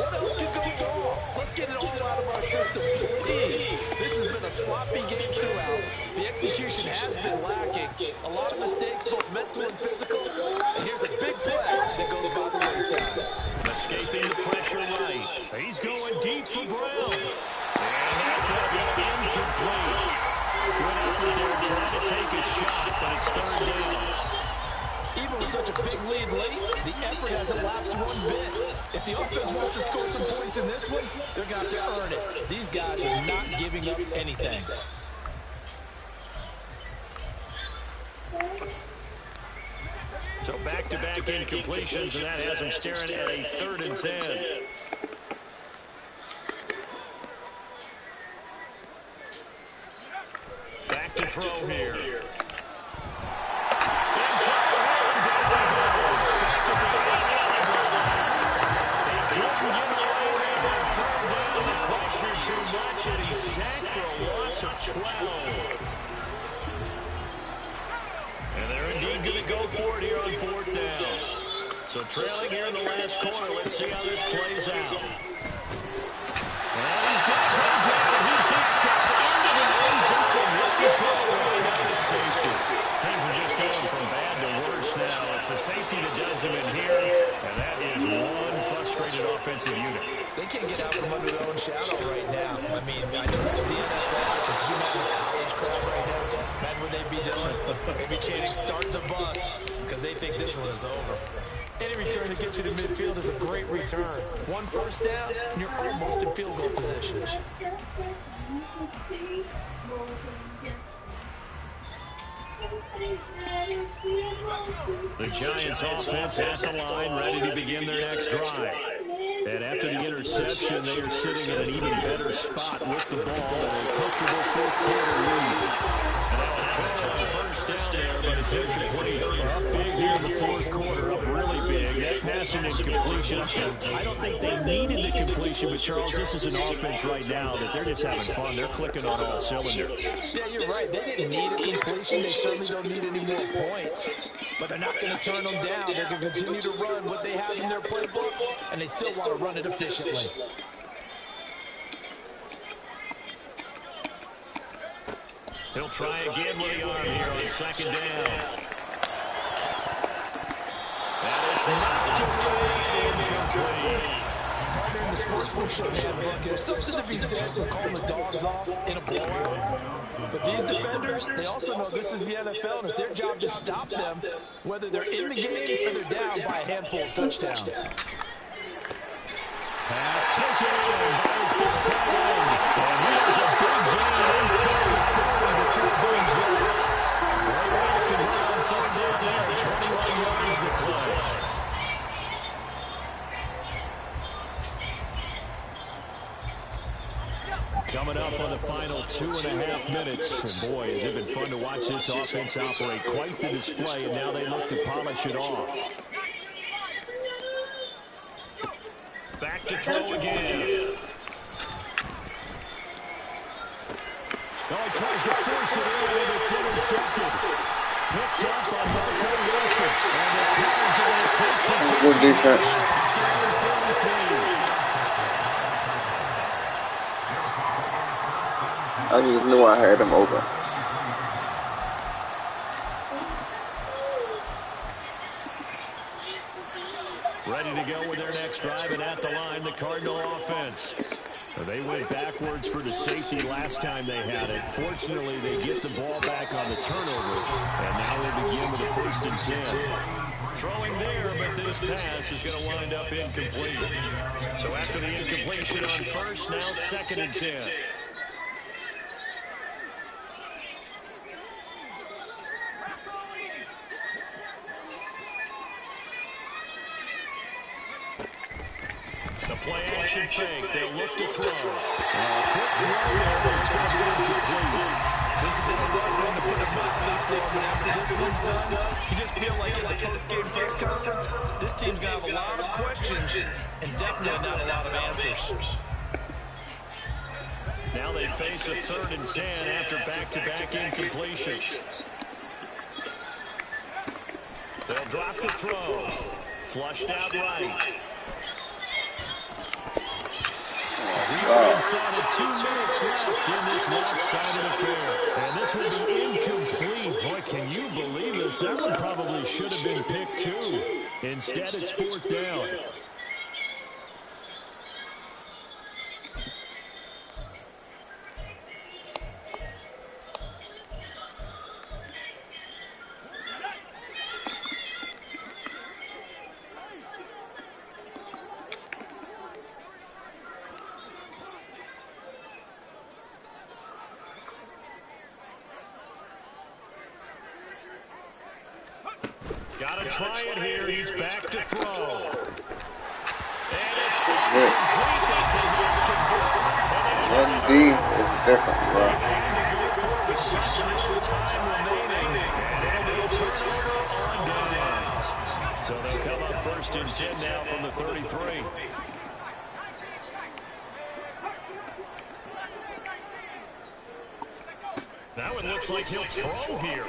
what else could go wrong? Let's get it all out of our system, please. This has been a sloppy game throughout. The execution has been lacking. A lot of mistakes, both mental and physical. And here's a big play that goes by the wayside. Escaping the pressure right. He's going deep for Brown. And that could be incomplete. Good effort there trying to take a shot, but it's third down. Even with such a big lead late, the effort hasn't lapsed one bit. If the offense wants to score some points in this one, they're going to have to earn it. These guys are not giving up anything. So back-to-back incompletions, and that has them staring at a 3rd and 10. Back to throw here. Too much, and he's sacked for a loss of 12. And they're indeed going to go for it here on 4th down. So trailing here in the last quarter. Let's see how this plays out. And he's got to go down. He picked up into the Asians, and this is going right down to safety. Things are just going from bad to worse now. It's a safety that does him in here, and that is one frustrated offensive unit. They can't get out from under their own shadow right now. I mean, I know this is the NFL, but could you imagine a college crowd right now? Imagine what they'd be doing. They'd be chanting, start the bus, because they think this one is over. Any return that gets you to midfield is a great return. 1 first down, and you're almost in field goal position. The Giants offense at the line, ready to begin their next drive. And after the interception, they are sitting in an even better spot with the ball. A comfortable 4th quarter lead. And now a throw on 1st down there, but it's incomplete. Up big here in the 4th quarter, up really big. That passing incompletion, I don't think they needed the completion, but Charles, this is an offense right now that they're just having fun. They're clicking on all cylinders. Yeah, you're right. They didn't need a completion. They certainly don't need any more points. But they're not going to turn them down. They're going to continue to run what they have in their playbook, and they still want to run it efficiently. He'll try again with the arm here on 2nd down. And it's knocked away, incomplete. Partner in the sportsmanship handbook, there's something to be said for calling the dogs off in a blowout. But these defenders, they also know this is the NFL, and it's their job to stop them, whether they're in the game or they're down by a handful of touchdowns. Pass taken in by his big tight end. And he has a big gain inside the 40 before being dropped. Great way to convert on 3rd down there. 21 yards the play. Coming up on the final 2.5 minutes. And boy, has it been fun to watch this offense operate. Quite the display, and now they look to polish it off. Back to throw again. Oh, he tries to force it in, and it's intercepted. Picked up by Marco Wilson. And the Cardinals are going to take possession. Good defense. Down to 33. I just knew I had him open. Ready to go with their next drive, and at the line, the Cardinal offense. They went backwards for the safety last time they had it. Fortunately, they get the ball back on the turnover, and now we'll begin with a 1st and 10. Throwing there, but this pass is going to wind up incomplete. So after the incompletion on first, now 2nd and 10. Play action fake. They'll look to throw. Quick throw there, but it's going to be incomplete. This has been a rough one to put a mouthful for him, and after this one's done, you just feel like at the post-game press conference, this team's going to have a lot of questions and definitely not a lot of answers. Now they face a 3rd and 10 after back-to-back incompletions. They'll drop the throw. Flushed out right. Inside of 2 minutes left in this lopsided affair. And this will be incomplete. Boy, can you believe this? That one probably should have been picked too. Instead, it's 4th down. Got to try it here. He's back to throw. And it's incomplete. That D is different, bro. With such little time remaining. And they'll turnover on downs. So they'll come up 1st and 10 now from the 33. Now it looks like he'll throw here.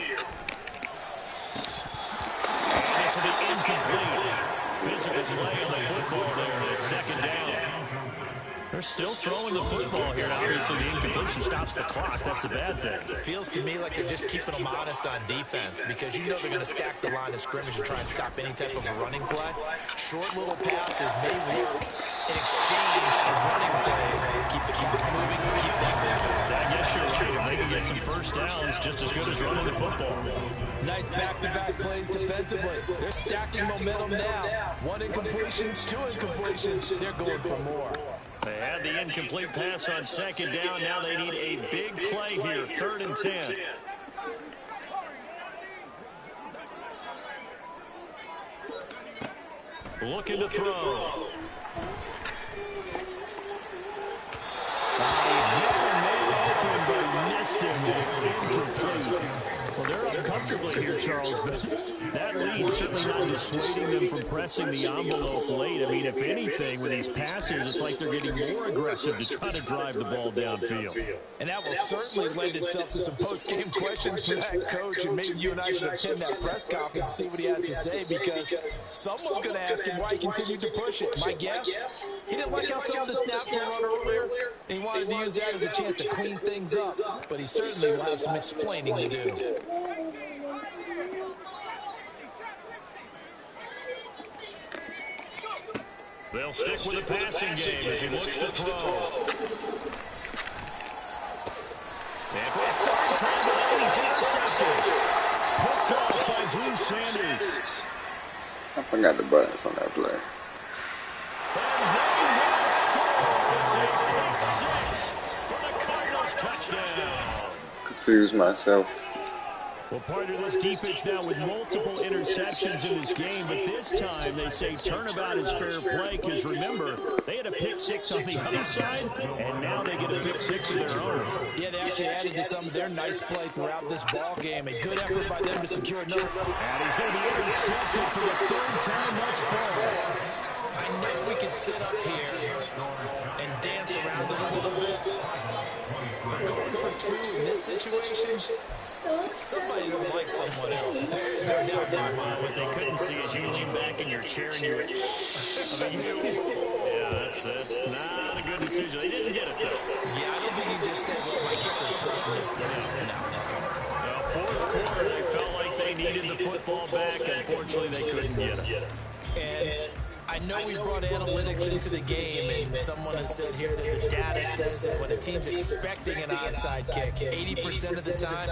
This will be incomplete. Physical play on the football there, and it's 2nd down. They're still throwing the football here, and obviously the incompletion stops the clock. That's the bad thing. Feels to me like they're just keeping them honest on defense because you know they're going to stack the line of scrimmage and try and stop any type of a running play. Short little passes may work in exchange of running plays. Keep the clock moving, keep that moving. I guess you're right. If they can get some 1st downs, just as good as running the football. Nice back-to-back plays defensively. They're stacking momentum now. 1 incompletion, 2 incompletions. They're going for more. They had the incomplete pass on 2nd down. Now they need a big play here. 3rd and 10. Looking to throw. Missed him, and it's incomplete. Well, they're up comfortably here, Charles, but that lead certainly not dissuading them from pressing the envelope late. I mean, if anything, with these passes, it's like they're getting more aggressive to try to drive the ball downfield. And that will certainly lend itself to some post-game questions for that coach, and maybe you and I should attend that press conference and see what he has to say, because someone's going to ask him why he continued to push it. My guess, he didn't like how some of the snaps were run earlier, and he wanted to use that as a chance to clean things up, but he certainly will have some explaining to do. They'll stick with the passing game as he looks to throw. And for a 3rd time tonight, he's intercepted. Picked off by Drew Sanders. I forgot the buttons on that play. And they will score. It's a pick 6 for the Cardinals touchdown. Confused myself. Well, part of this defense now with multiple interceptions in this game, but this time they say turnabout is fair play because, remember, they had a pick 6 on the other side, and now they get a pick 6 of their own. Yeah, they actually added to some of their nice play throughout this ball game. A good effort by them to secure another. And he's going to be intercepted for the 3rd time thus far. I know we can sit up here and dance around it a little bit, but going for 2 in this situation, somebody don't like someone else. There's no doubt in my mind. What they couldn't see is you lean back in your chair and you're, I mean, yeah. That's not a good decision. They didn't get it, though. Yeah, I don't think he just said, well, my kicker's hurt this game. Now, fourth quarter, they felt like they needed the football back. Unfortunately, they couldn't get it. And I know we brought analytics into the game, and someone has said here that the data says that when a team's expecting an onside kick, 80% of the time,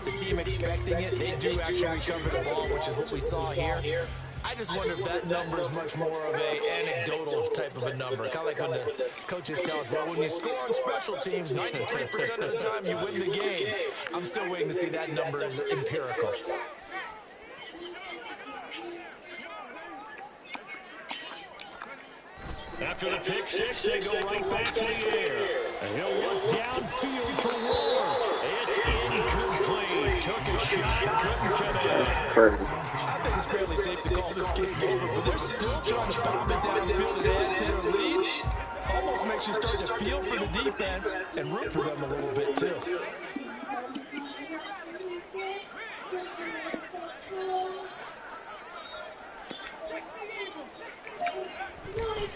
the team expecting it, they do actually recover the ball, which is what we saw here. I just wonder if that number is much more of an anecdotal type of a number. Kind of like when the coaches tell us, well, when you score on special teams, 93% of the time you win the game. I'm still waiting to see that number as empirical. After the pick six, they go right back to the air. And he'll look downfield for Ward. It's incomplete. Took a shot, couldn't connect. That's crazy. I think it's fairly safe to call this game over, but they're still trying to bomb it downfield and add to their lead. Almost makes you start to feel for the defense and root for them a little bit, too.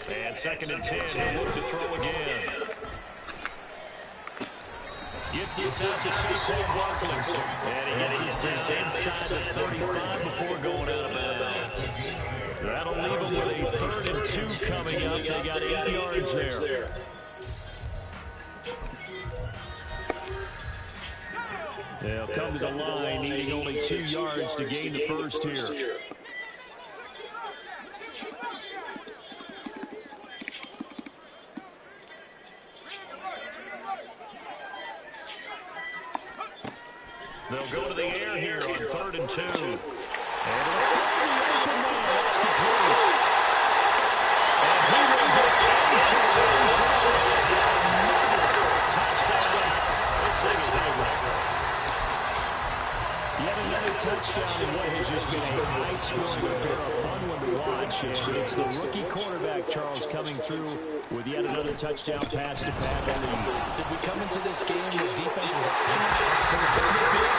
And 2nd and 10, he'll look to throw again. Gets this out to Saquon Barkley. And he gets his down inside the 35 before going out of bounds. That'll leave him with a 3rd and 2 coming up. They got 8 yards there. They'll come to the line, needing only 2 yards to gain the first here. They'll go to the air here on 3rd and 2. And it'll find the open man. That's complete. And he will get into the end zone. It's another touchdown. This thing is everywhere. Yet another touchdown in what has just been a high-scoring affair, a fun one to watch. And it's the rookie quarterback, Charles, coming through with yet another touchdown pass to pad the lead. Did we come into this game where defense was optional? Because it's so big.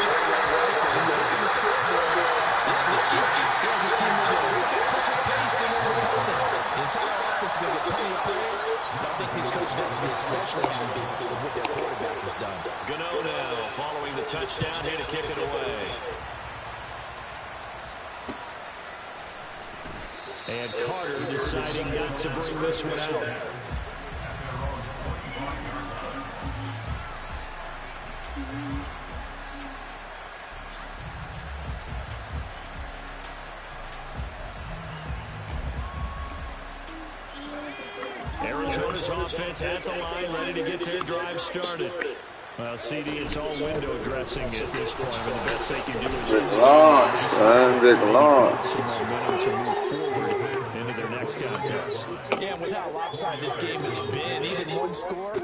When you look at the scoreboard, this rookie, he has his team moving a little bit quicker pace than his opponents. The entire offense is going to get plenty of players. But I think these coaches have to be especially happy with what their quarterback has done. Gano now following the touchdown here to kick it away. And Carter deciding not to bring this one out. Arizona's offense at the line, ready to get their drive started. Well, CD, it's all window dressing at this point. I mean, the best they can do is big launch, son, big launch. Some momentum to move forward into their next contest. Yeah, with how lopsided this game has been, even one score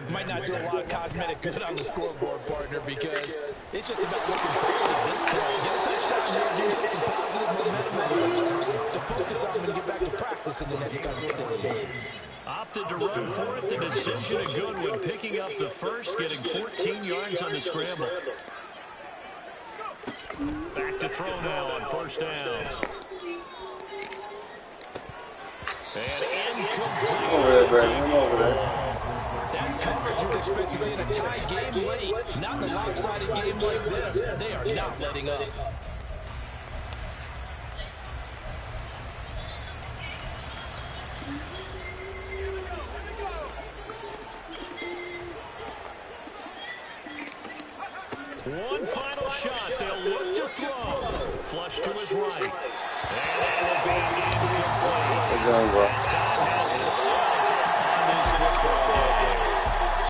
might not do a lot of cosmetic good on the scoreboard, partner, because it's just about looking forward at this point. Get a touchdown here, do some positive momentum to focus on and get back to practice in the next couple of days. Opted to run for it. The decision a good one. Picking up the first, getting 14 yards on the scramble. Back to throw now on 1st down. And incomplete. Over there, Brandon. Come over there. That's coverage you'd expect to see in a tie game late. Not in a lopsided game like this. They are not letting up. One final shot. They'll look to throw. Flush to his right. And it will be incomplete. Good job, bro. As time has gone on this football game.